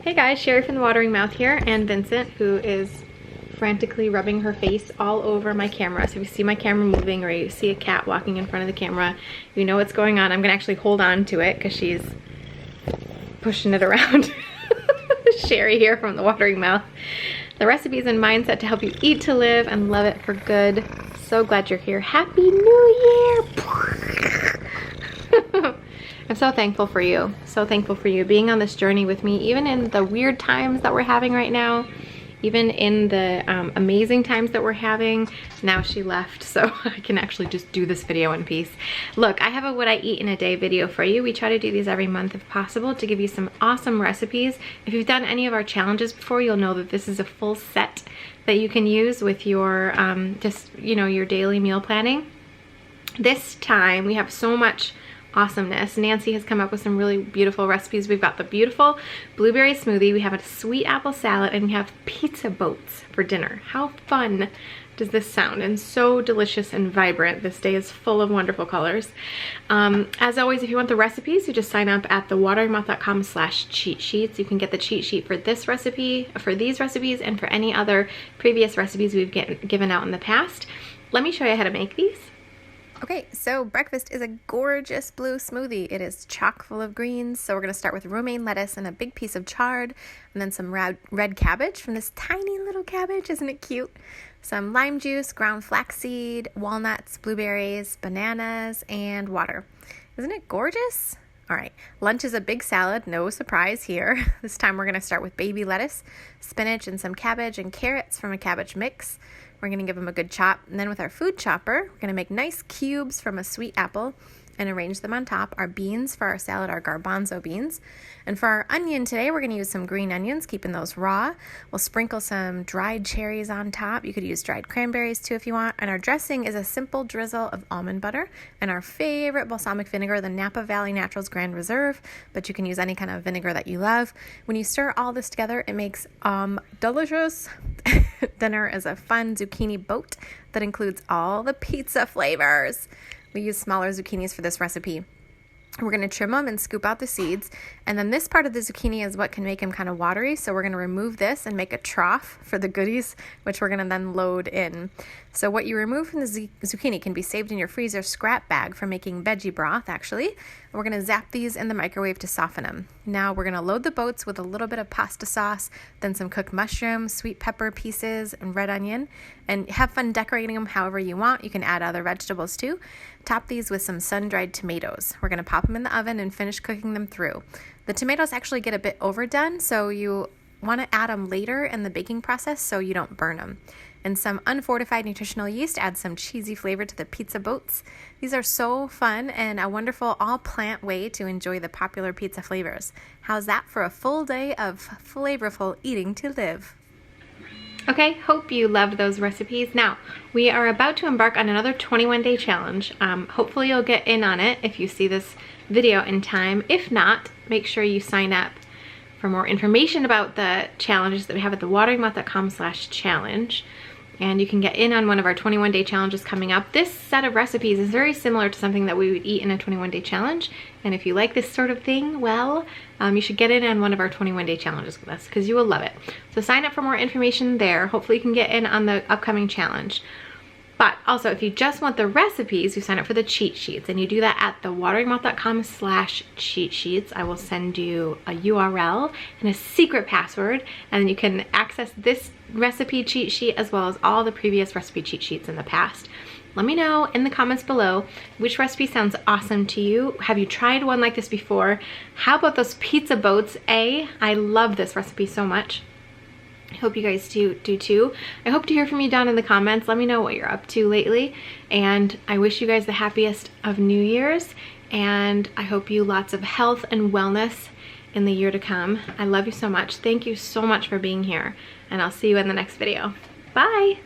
Hey guys, Cheri from the Watering Mouth here, and Vincent, who is frantically rubbing her face all over my camera. So if you see my camera moving or you see a cat walking in front of the camera, you know what's going on. I'm gonna actually hold on to it because she's pushing it around. Cheri here from the Watering Mouth. The recipes and mindset to help you eat to live and love it for good. So glad you're here. Happy New Year! I'm so thankful for you. So thankful for you being on this journey with me, even in the weird times that we're having right now, even in the amazing times that we're having. Now she left, so I can actually just do this video in peace. Look, I have a what I eat in a day video for you. We try to do these every month if possible to give you some awesome recipes. If you've done any of our challenges before, you'll know that this is a full set that you can use with your, just, you know, your daily meal planning. This time we have so much awesomeness. Nancy has come up with some really beautiful recipes. We've got the beautiful blueberry smoothie, we have a sweet apple salad, and we have pizza boats for dinner. How fun does this sound? And so delicious and vibrant. This day is full of wonderful colors. As always, if you want the recipes, you just sign up at thewateringmouth.com/cheatsheets. You can get the cheat sheet for this recipe, for these recipes, and for any other previous recipes we've given out in the past. Let me show you how to make these. Okay, so breakfast is a gorgeous blue smoothie. It is chock full of greens. So we're going to start with romaine lettuce and a big piece of chard, and then some red cabbage from this tiny little cabbage. Isn't it cute? Some lime juice, ground flaxseed, walnuts, blueberries, bananas, and water. Isn't it gorgeous? All right, lunch is a big salad, no surprise here. This time we're going to start with baby lettuce, spinach, and some cabbage and carrots from a cabbage mix. We're going to give them a good chop. And then with our food chopper, we're going to make nice cubes from a sweet apple and arrange them on top. Our beans for our salad are garbanzo beans. And for our onion today, we're going to use some green onions, keeping those raw. We'll sprinkle some dried cherries on top. You could use dried cranberries too if you want. And our dressing is a simple drizzle of almond butter and our favorite balsamic vinegar, the Napa Valley Naturals Grand Reserve, but you can use any kind of vinegar that you love. When you stir all this together, it makes delicious. Dinner is a fun zucchini boat that includes all the pizza flavors. We use smaller zucchinis for this recipe. We're going to trim them and scoop out the seeds. And then this part of the zucchini is what can make them kind of watery. So we're going to remove this and make a trough for the goodies, which we're going to then load in. So what you remove from the zucchini can be saved in your freezer scrap bag for making veggie broth, actually. We're going to zap these in the microwave to soften them. Now we're going to load the boats with a little bit of pasta sauce, then some cooked mushrooms, sweet pepper pieces, and red onion. And have fun decorating them however you want. You can add other vegetables too. Top these with some sun-dried tomatoes. We're going to pop them in the oven and finish cooking them through. The tomatoes actually get a bit overdone, so you want to add them later in the baking process so you don't burn them. And some unfortified nutritional yeast adds some cheesy flavor to the pizza boats. These are so fun and a wonderful all-plant way to enjoy the popular pizza flavors. How's that for a full day of flavorful eating to live? Okay, hope you loved those recipes. Now, we are about to embark on another 21-day challenge. Hopefully you'll get in on it if you see this video in time. If not, make sure you sign up for more information about the challenges that we have at thewateringmouth.com/challenge. And you can get in on one of our 21-day challenges coming up. This set of recipes is very similar to something that we would eat in a 21-day challenge. And if you like this sort of thing, well, you should get in on one of our 21-day challenges with us because you will love it. So sign up for more information there. Hopefully you can get in on the upcoming challenge. But also, if you just want the recipes, you sign up for the cheat sheets, and you do that at thewateringmouth.com/cheatsheets. I will send you a URL and a secret password, and then you can access this recipe cheat sheet as well as all the previous recipe cheat sheets in the past. Let me know in the comments below which recipe sounds awesome to you. Have you tried one like this before? How about those pizza boats? I love this recipe so much. I hope you guys do too. I hope to hear from you down in the comments. Let me know what you're up to lately. And I wish you guys the happiest of New Year's. And I hope you lots of health and wellness in the year to come. I love you so much. Thank you so much for being here. And I'll see you in the next video. Bye.